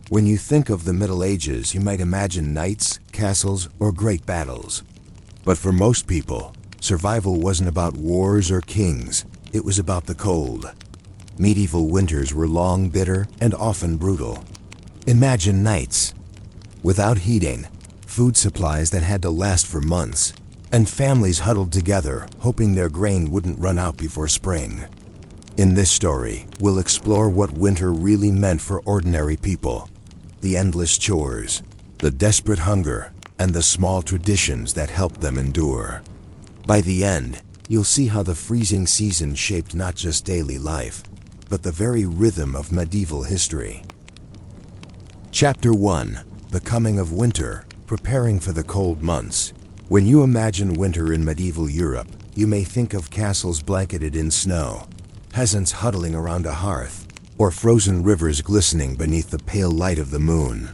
When you think of the Middle Ages, you might imagine knights, castles, or great battles. But for most people, survival wasn't about wars or kings. It was about the cold. Medieval winters were long, bitter, and often brutal. Imagine nights without heating, food supplies that had to last for months, and families huddled together, hoping their grain wouldn't run out before spring. In this story, we'll explore what winter really meant for ordinary people. The endless chores, the desperate hunger, and the small traditions that helped them endure. By the end, you'll see how the freezing season shaped not just daily life, but the very rhythm of medieval history. Chapter 1. The Coming of Winter, Preparing for the Cold Months. When you imagine winter in medieval Europe, you may think of castles blanketed in snow, peasants huddling around a hearth, or frozen rivers glistening beneath the pale light of the moon.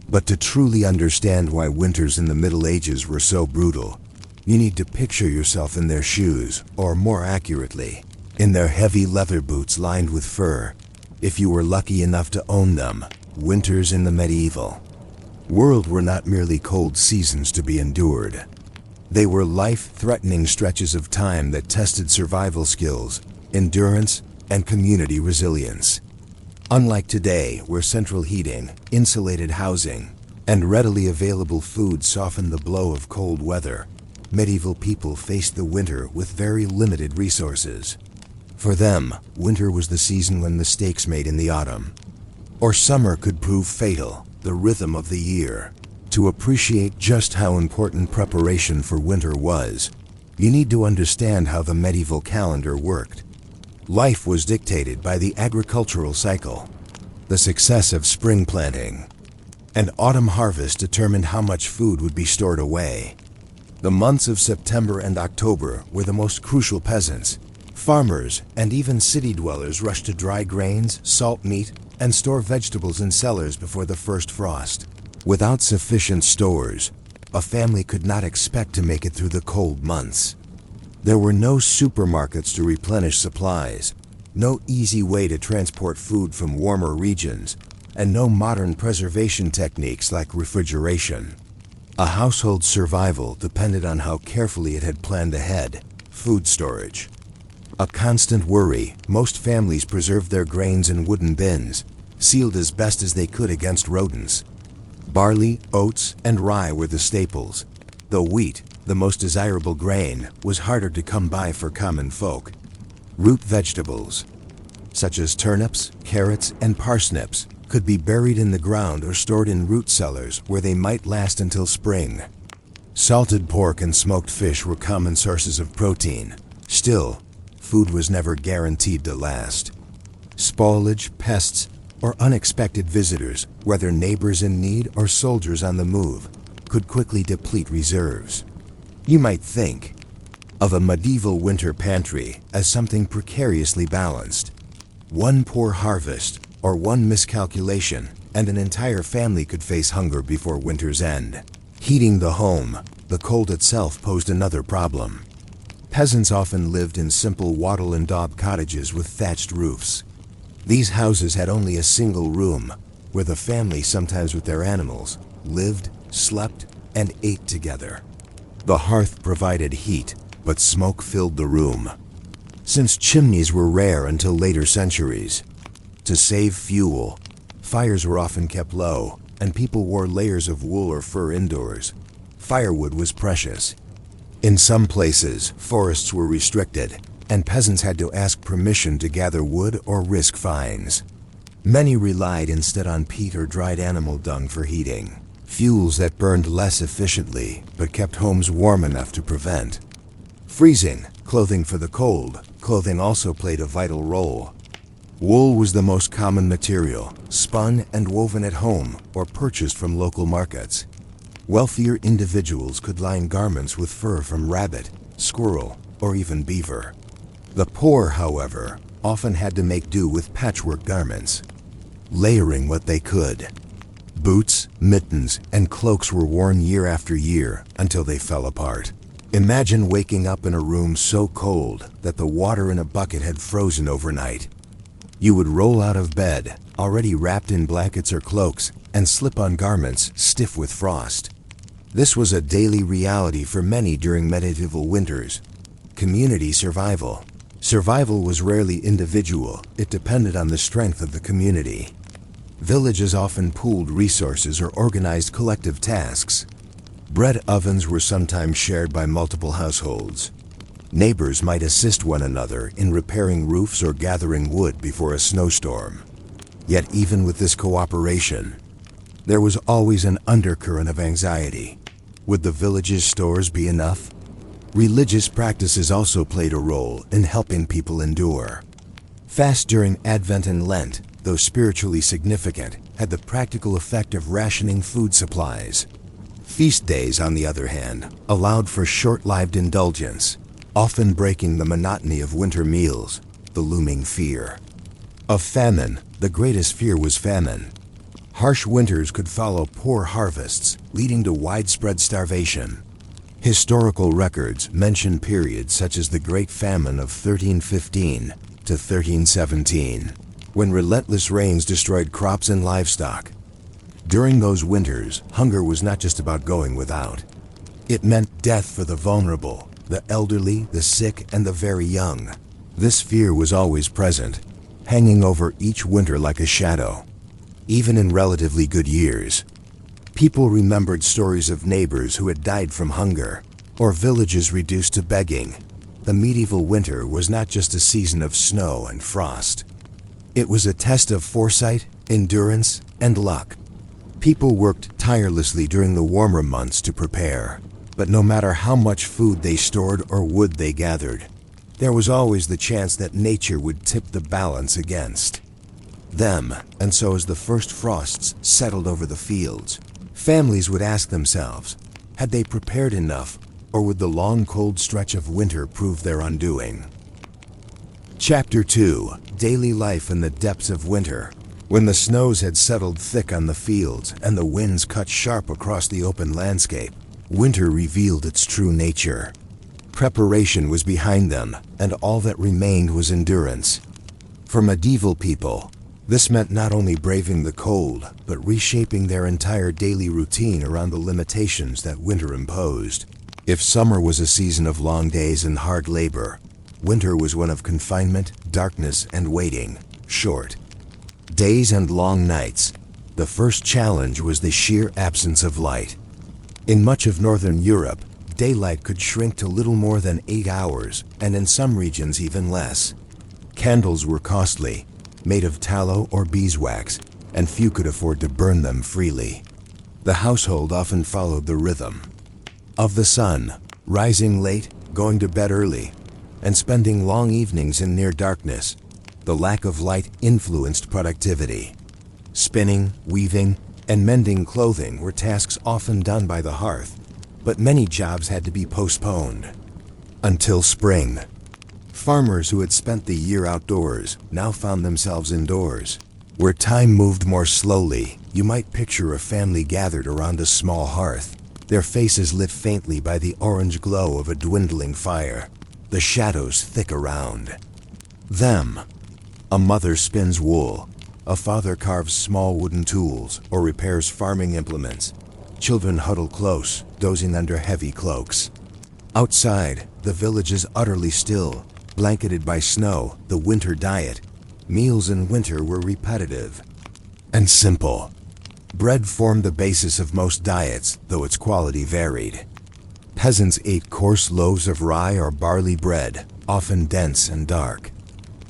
But to truly understand why winters in the Middle Ages were so brutal, you need to picture yourself in their shoes, or more accurately, in their heavy leather boots lined with fur, if you were lucky enough to own them. Winters in the medieval world were not merely cold seasons to be endured. They were life-threatening stretches of time that tested survival skills, endurance, and community resilience. Unlike today, where central heating, insulated housing, and readily available food softened the blow of cold weather, medieval people faced the winter with very limited resources. For them, winter was the season when mistakes made in the autumn, or summer could prove fatal, the rhythm of the year. To appreciate just how important preparation for winter was, you need to understand how the medieval calendar worked. Life was dictated by the agricultural cycle. The success of spring planting and autumn harvest determined how much food would be stored away. The months of September and October were the most crucial. Peasants, farmers, and even city dwellers rushed to dry grains, salt meat, and store vegetables in cellars before the first frost. Without sufficient stores, a family could not expect to make it through the cold months. There were no supermarkets to replenish supplies, no easy way to transport food from warmer regions, and no modern preservation techniques like refrigeration. A household's survival depended on how carefully it had planned ahead. Food storage. A constant worry, most families preserved their grains in wooden bins, sealed as best as they could against rodents. Barley, oats, and rye were the staples, though wheat, the most desirable grain, was harder to come by for common folk. Root vegetables, such as turnips, carrots, and parsnips, could be buried in the ground or stored in root cellars where they might last until spring. Salted pork and smoked fish were common sources of protein. Still, food was never guaranteed to last. Spoilage, pests, or unexpected visitors, whether neighbors in need or soldiers on the move, could quickly deplete reserves. You might think of a medieval winter pantry as something precariously balanced. One poor harvest or one miscalculation, and an entire family could face hunger before winter's end. Heating the home, the cold itself posed another problem. Peasants often lived in simple wattle and daub cottages with thatched roofs. These houses had only a single room, where the family, sometimes with their animals, lived, slept, and ate together. The hearth provided heat, but smoke filled the room. Since chimneys were rare until later centuries, to save fuel, fires were often kept low, and people wore layers of wool or fur indoors. Firewood was precious. In some places, forests were restricted, and peasants had to ask permission to gather wood or risk fines. Many relied instead on peat or dried animal dung for heating, fuels that burned less efficiently but kept homes warm enough to prevent freezing. Clothing for the cold, clothing also played a vital role. Wool was the most common material, spun and woven at home or purchased from local markets. Wealthier individuals could line garments with fur from rabbit, squirrel, or even beaver. The poor, however, often had to make do with patchwork garments, layering what they could. Boots, mittens, and cloaks were worn year after year until they fell apart. Imagine waking up in a room so cold that the water in a bucket had frozen overnight. You would roll out of bed, already wrapped in blankets or cloaks, and slip-on garments stiff with frost. This was a daily reality for many during medieval winters. Community survival. Survival was rarely individual. It depended on the strength of the community. Villages often pooled resources or organized collective tasks. Bread ovens were sometimes shared by multiple households. Neighbors might assist one another in repairing roofs or gathering wood before a snowstorm. Yet even with this cooperation, there was always an undercurrent of anxiety. Would the village's stores be enough? Religious practices also played a role in helping people endure. Fasts during Advent and Lent, though spiritually significant, had the practical effect of rationing food supplies. Feast days, on the other hand, allowed for short-lived indulgence, often breaking the monotony of winter meals, the looming fear. Of famine, the greatest fear was famine. Harsh winters could follow poor harvests, leading to widespread starvation. Historical records mention periods such as the Great Famine of 1315 to 1317, when relentless rains destroyed crops and livestock. During those winters, hunger was not just about going without. It meant death for the vulnerable, the elderly, the sick, and the very young. This fear was always present, hanging over each winter like a shadow. Even in relatively good years, people remembered stories of neighbors who had died from hunger, or villages reduced to begging. The medieval winter was not just a season of snow and frost. It was a test of foresight, endurance, and luck. People worked tirelessly during the warmer months to prepare, but no matter how much food they stored or wood they gathered, there was always the chance that nature would tip the balance against them. And so as the first frosts settled over the fields, families would ask themselves, had they prepared enough, or would the long cold stretch of winter prove their undoing? Chapter 2. Daily life in the depths of winter. When the snows had settled thick on the fields and the winds cut sharp across the open landscape, winter revealed its true nature. Preparation was behind them, and all that remained was endurance. For medieval people, this meant not only braving the cold, but reshaping their entire daily routine around the limitations that winter imposed. If summer was a season of long days and hard labor, winter was one of confinement, darkness, and waiting. Short days and long nights. The first challenge was the sheer absence of light. In much of northern Europe, daylight could shrink to little more than 8 hours, and in some regions even less. Candles were costly, made of tallow or beeswax, and few could afford to burn them freely. The household often followed the rhythm of the sun, rising late, going to bed early, and spending long evenings in near darkness. The lack of light influenced productivity. Spinning, weaving, and mending clothing were tasks often done by the hearth, but many jobs had to be postponed until spring. Farmers who had spent the year outdoors now found themselves indoors. Where time moved more slowly, you might picture a family gathered around a small hearth, their faces lit faintly by the orange glow of a dwindling fire, the shadows thick around them. A mother spins wool, a father carves small wooden tools or repairs farming implements. Children huddle close, dozing under heavy cloaks. Outside, the village is utterly still, blanketed by snow, the winter diet. Meals in winter were repetitive and simple. Bread formed the basis of most diets, though its quality varied. Peasants ate coarse loaves of rye or barley bread, often dense and dark.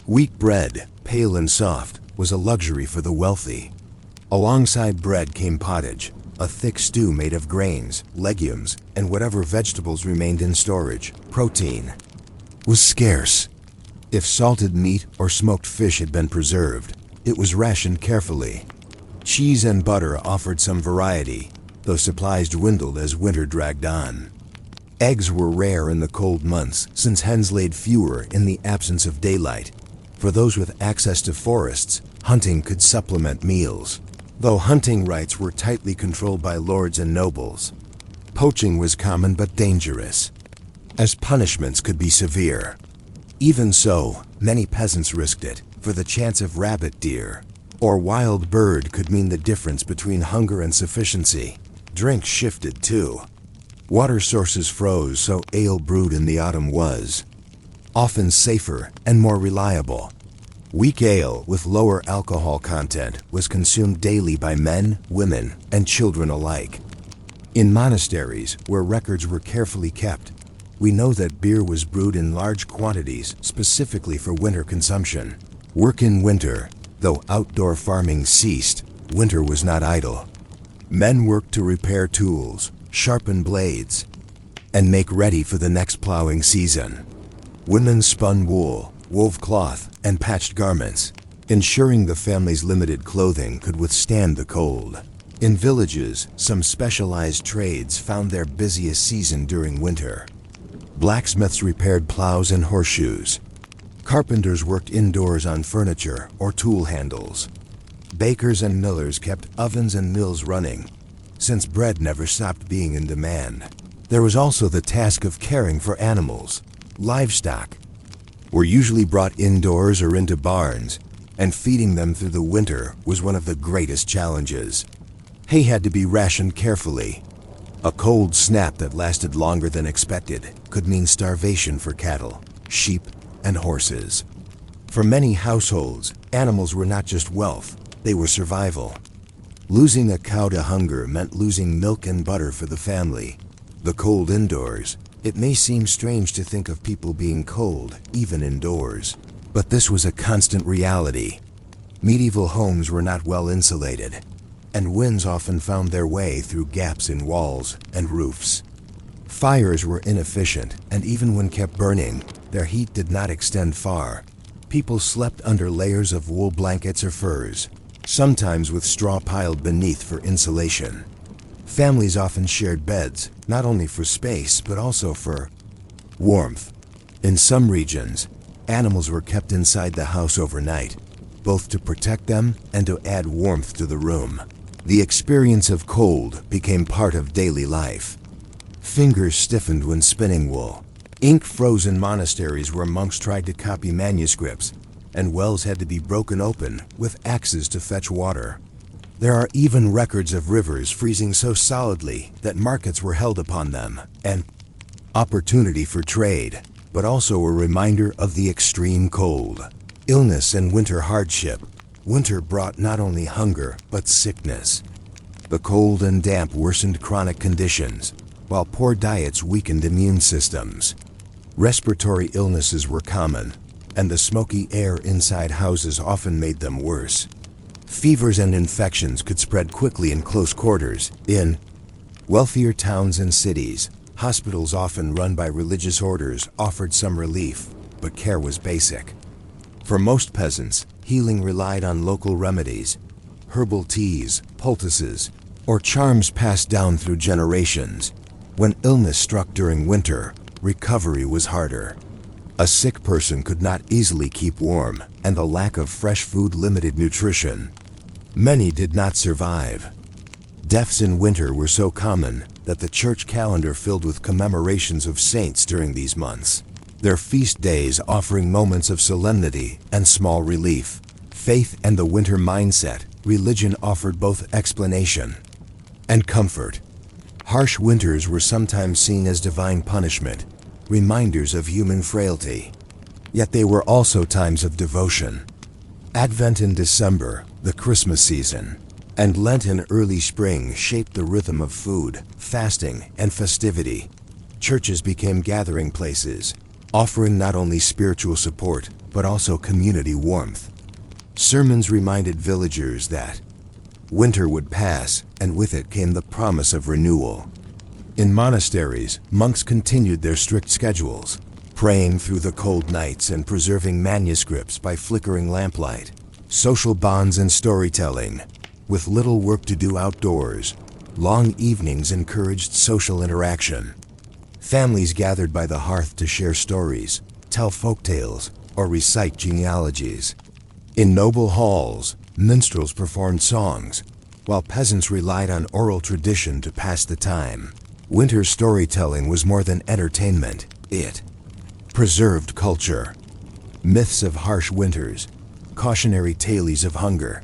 Wheat bread, pale and soft, was a luxury for the wealthy. Alongside bread came pottage, a thick stew made of grains, legumes, and whatever vegetables remained in storage. Protein was scarce. If salted meat or smoked fish had been preserved, it was rationed carefully. Cheese and butter offered some variety, though supplies dwindled as winter dragged on. Eggs were rare in the cold months, since hens laid fewer in the absence of daylight. For those with access to forests, hunting could supplement meals. Though hunting rights were tightly controlled by lords and nobles, poaching was common but dangerous, as punishments could be severe. Even so, many peasants risked it for the chance of rabbit, deer, or wild bird could mean the difference between hunger and sufficiency. Drink shifted too. Water sources froze, so ale brewed in the autumn was often safer and more reliable. Weak ale with lower alcohol content was consumed daily by men, women, and children alike. In monasteries, where records were carefully kept, we know that beer was brewed in large quantities specifically for winter consumption. Work in winter. Though outdoor farming ceased, winter was not idle. Men worked to repair tools, sharpen blades, and make ready for the next plowing season. Women spun wool, wove cloth, and patched garments, ensuring the family's limited clothing could withstand the cold. In villages, some specialized trades found their busiest season during winter. Blacksmiths repaired plows and horseshoes. Carpenters worked indoors on furniture or tool handles. Bakers and millers kept ovens and mills running, since bread never stopped being in demand. There was also the task of caring for animals. Livestock were usually brought indoors or into barns, and feeding them through the winter was one of the greatest challenges. Hay had to be rationed carefully. A cold snap that lasted longer than expected could mean starvation for cattle, sheep, and horses. For many households, animals were not just wealth, they were survival. Losing a cow to hunger meant losing milk and butter for the family. The cold indoors. It may seem strange to think of people being cold, even indoors, but this was a constant reality. Medieval homes were not well insulated, and winds often found their way through gaps in walls and roofs. Fires were inefficient, and even when kept burning, their heat did not extend far. People slept under layers of wool blankets or furs, sometimes with straw piled beneath for insulation. Families often shared beds, not only for space, but also for warmth. In some regions, animals were kept inside the house overnight, both to protect them and to add warmth to the room. The experience of cold became part of daily life. Fingers stiffened when spinning wool. Ink froze in monasteries where monks tried to copy manuscripts, and wells had to be broken open with axes to fetch water. There are even records of rivers freezing so solidly that markets were held upon them, an opportunity for trade, but also a reminder of the extreme cold. Illness and winter hardship. Winter brought not only hunger, but sickness. The cold and damp worsened chronic conditions, while poor diets weakened immune systems. Respiratory illnesses were common, and the smoky air inside houses often made them worse. Fevers and infections could spread quickly in close quarters. In wealthier towns and cities, hospitals often run by religious orders offered some relief, but care was basic. For most peasants, healing relied on local remedies, herbal teas, poultices, or charms passed down through generations. When illness struck during winter, recovery was harder. A sick person could not easily keep warm, and the lack of fresh food limited nutrition. Many did not survive. Deaths in winter were so common that the church calendar filled with commemorations of saints during these months, their feast days offering moments of solemnity and small relief. Faith and the winter mindset. Religion offered both explanation and comfort. Harsh winters were sometimes seen as divine punishment, reminders of human frailty. Yet they were also times of devotion. Advent in December, the Christmas season, and Lent in early spring shaped the rhythm of food, fasting, and festivity. Churches became gathering places, offering not only spiritual support, but also community warmth. Sermons reminded villagers that winter would pass, and with it came the promise of renewal. In monasteries, monks continued their strict schedules, praying through the cold nights and preserving manuscripts by flickering lamplight. Social bonds and storytelling. With little work to do outdoors, long evenings encouraged social interaction. Families gathered by the hearth to share stories, tell folk tales, or recite genealogies. In noble halls, minstrels performed songs, while peasants relied on oral tradition to pass the time. Winter storytelling was more than entertainment. It preserved culture. Myths of harsh winters, cautionary tales of hunger,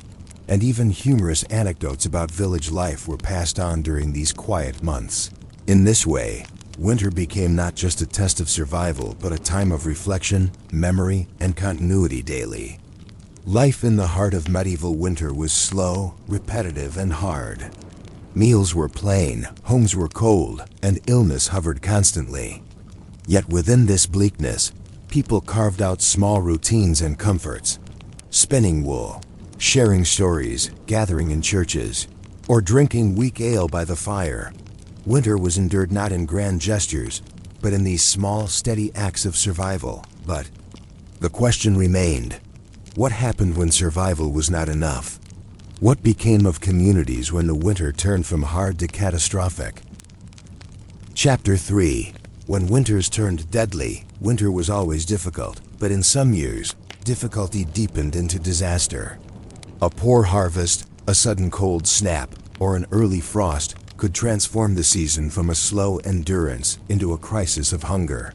and even humorous anecdotes about village life were passed on during these quiet months. In this way, winter became not just a test of survival, but a time of reflection, memory, and continuity daily. Life in the heart of medieval winter was slow, repetitive, and hard. Meals were plain, homes were cold, and illness hovered constantly. Yet within this bleakness, people carved out small routines and comforts. Spinning wool, sharing stories, gathering in churches, or drinking weak ale by the fire. Winter was endured not in grand gestures, but in these small, steady acts of survival. But the question remained, what happened when survival was not enough? What became of communities when the winter turned from hard to catastrophic? Chapter 3. When winters turned deadly, winter was always difficult, but in some years, difficulty deepened into disaster. A poor harvest, a sudden cold snap, or an early frost could transform the season from a slow endurance into a crisis of hunger,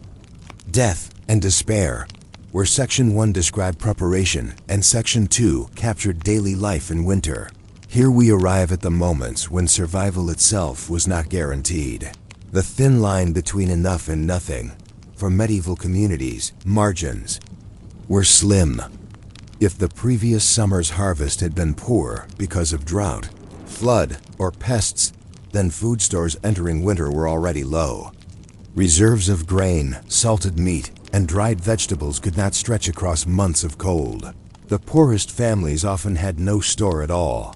death, and despair, where Section 1 described preparation and Section 2 captured daily life in winter. Here we arrive at the moments when survival itself was not guaranteed. The thin line between enough and nothing, for medieval communities, margins, were slim. If the previous summer's harvest had been poor because of drought, flood, or pests, then food stores entering winter were already low. Reserves of grain, salted meat, and dried vegetables could not stretch across months of cold. The poorest families often had no store at all.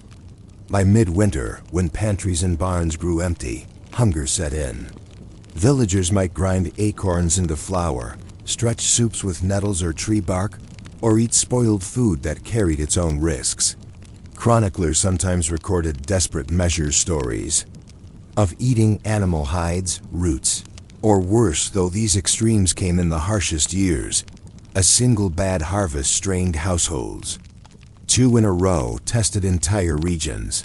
By midwinter, when pantries and barns grew empty, hunger set in. Villagers might grind acorns into flour, stretch soups with nettles or tree bark, or eat spoiled food that carried its own risks. Chroniclers sometimes recorded desperate measure stories of eating animal hides, roots, or worse, though these extremes came in the harshest years. A single bad harvest strained households. 2 in a row tested entire regions.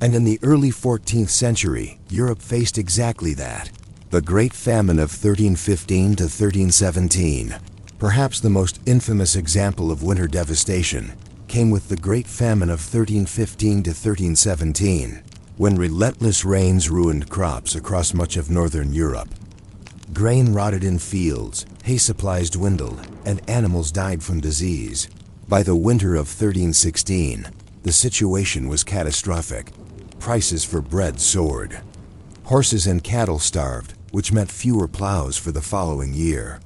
And in the early 14th century, Europe faced exactly that. The Great Famine of 1315 to 1317, perhaps the most infamous example of winter devastation, came with the Great Famine of 1315 to 1317, when relentless rains ruined crops across much of northern Europe. Grain rotted in fields, hay supplies dwindled, and animals died from disease. By the winter of 1316, the situation was catastrophic. Prices for bread soared. Horses and cattle starved, which meant fewer plows for the following year.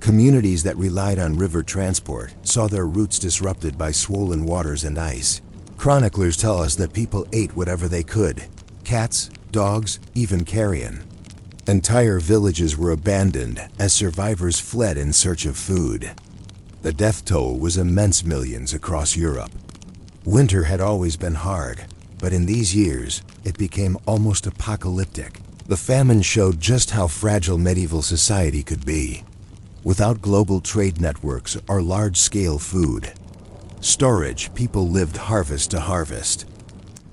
Communities that relied on river transport saw their routes disrupted by swollen waters and ice. Chroniclers tell us that people ate whatever they could: cats, dogs, even carrion. Entire villages were abandoned as survivors fled in search of food. The death toll was immense, millions across Europe. Winter had always been hard, but in these years, it became almost apocalyptic. The famine showed just how fragile medieval society could be. Without global trade networks or large-scale food storage, people lived harvest to harvest.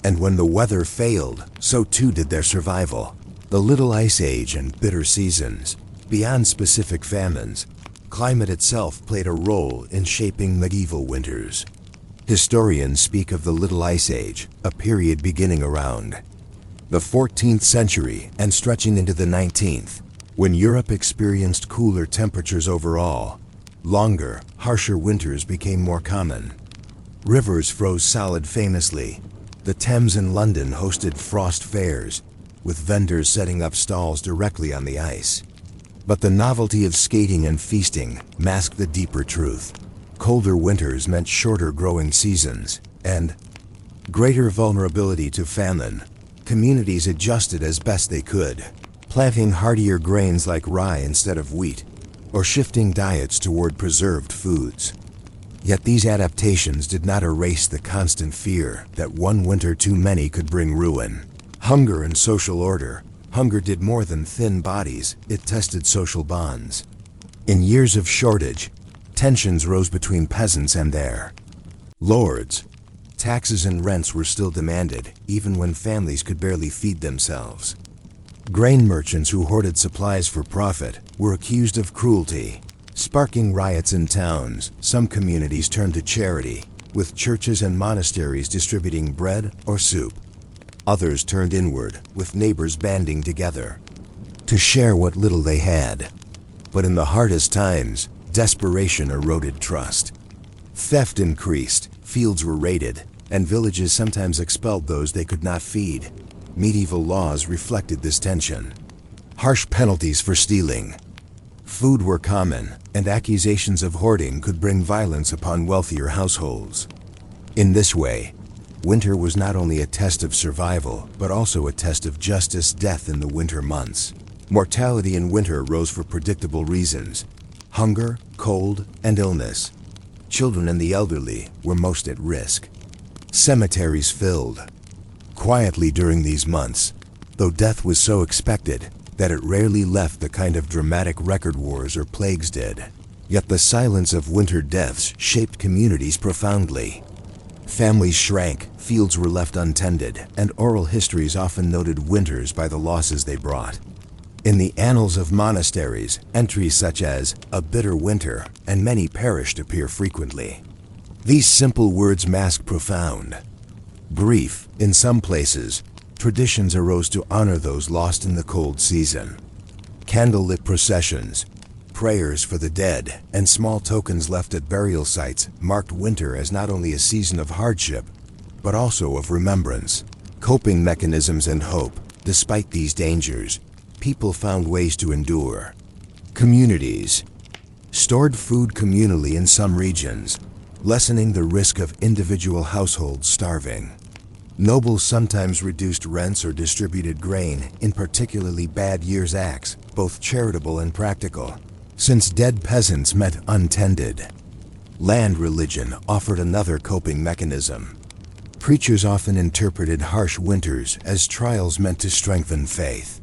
And when the weather failed, so too did their survival. The Little Ice Age and bitter seasons, beyond specific famines, climate itself played a role in shaping medieval winters. Historians speak of the Little Ice Age, a period beginning around the 14th century and stretching into the 19th, when Europe experienced cooler temperatures overall. Longer, harsher winters became more common. Rivers froze solid famously. The Thames in London hosted frost fairs, with vendors setting up stalls directly on the ice. But the novelty of skating and feasting masked the deeper truth. Colder winters meant shorter growing seasons and greater vulnerability to famine. Communities adjusted as best they could, planting hardier grains like rye instead of wheat, or shifting diets toward preserved foods. Yet these adaptations did not erase the constant fear that one winter too many could bring ruin. Hunger and social order. Hunger did more than thin bodies, it tested social bonds. In years of shortage, tensions rose between peasants and their lords. Taxes and rents were still demanded, even when families could barely feed themselves. Grain merchants who hoarded supplies for profit were accused of cruelty, sparking riots in towns. Some communities turned to charity, with churches and monasteries distributing bread or soup. Others turned inward, with neighbors banding together to share what little they had. But in the hardest times, desperation eroded trust. Theft increased, fields were raided, and villages sometimes expelled those they could not feed. Medieval laws reflected this tension. Harsh penalties for stealing. Food were common, and accusations of hoarding could bring violence upon wealthier households. In this way, winter was not only a test of survival, but also a test of justice. Death in the winter months. Mortality in winter rose for predictable reasons: hunger, cold, and illness. Children and the elderly were most at risk. Cemeteries filled quietly during these months, though death was so expected that it rarely left the kind of dramatic record wars or plagues did. Yet the silence of winter deaths shaped communities profoundly. Families shrank, fields were left untended, and oral histories often noted winters by the losses they brought. In the annals of monasteries, entries such as "a bitter winter" and "many perished" appear frequently. These simple words mask profound grief. In some places, traditions arose to honor those lost in the cold season. Candlelit processions, prayers for the dead, and small tokens left at burial sites marked winter as not only a season of hardship, but also of remembrance. Coping mechanisms and hope. Despite these dangers, people found ways to endure. Communities stored food communally in some regions, lessening the risk of individual households starving. Nobles sometimes reduced rents or distributed grain in particularly bad years. Acts, both charitable and practical, since dead peasants met untended. Land religion offered another coping mechanism. Preachers often interpreted harsh winters as trials meant to strengthen faith.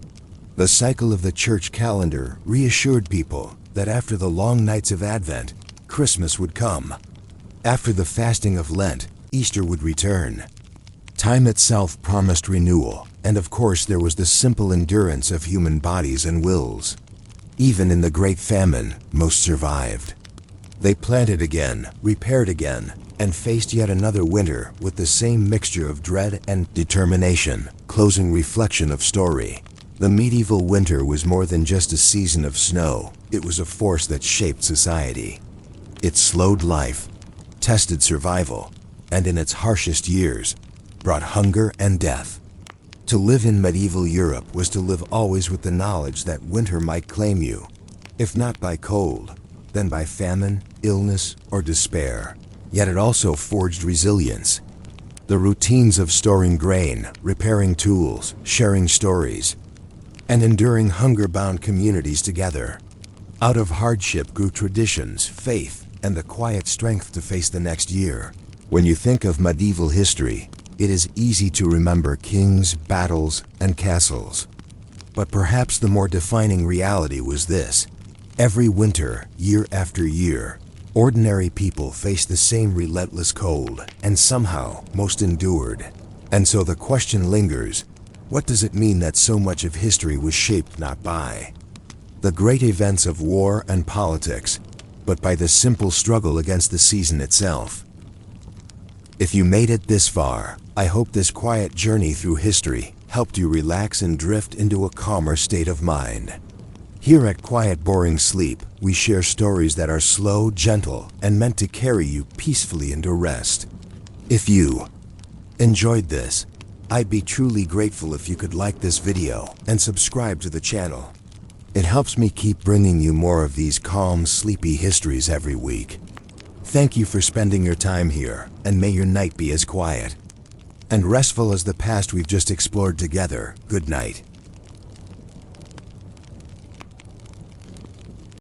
The cycle of the church calendar reassured people that after the long nights of Advent, Christmas would come. After the fasting of Lent, Easter would return. Time itself promised renewal, and of course there was the simple endurance of human bodies and wills. Even in the Great Famine, most survived. They planted again, repaired again, and faced yet another winter with the same mixture of dread and determination. Closing reflection of story. The medieval winter was more than just a season of snow. It was a force that shaped society. It slowed life, tested survival, and in its harshest years, brought hunger and death. To live in medieval Europe was to live always with the knowledge that winter might claim you, if not by cold, then by famine, illness, or despair. Yet it also forged resilience. The routines of storing grain, repairing tools, sharing stories, and enduring hunger bound communities together. Out of hardship grew traditions, faith, and the quiet strength to face the next year. When you think of medieval history, it is easy to remember kings, battles, and castles. But perhaps the more defining reality was this: every winter, year after year, ordinary people faced the same relentless cold, and somehow most endured. And so the question lingers: what does it mean that so much of history was shaped not by the great events of war and politics, but by the simple struggle against the season itself? If you made it this far, I hope this quiet journey through history helped you relax and drift into a calmer state of mind. Here at Quiet Boring Sleep, we share stories that are slow, gentle, and meant to carry you peacefully into rest. If you enjoyed this, I'd be truly grateful if you could like this video and subscribe to the channel. It helps me keep bringing you more of these calm, sleepy histories every week. Thank you for spending your time here, and may your night be as quiet and restful as the past we've just explored together. Good night.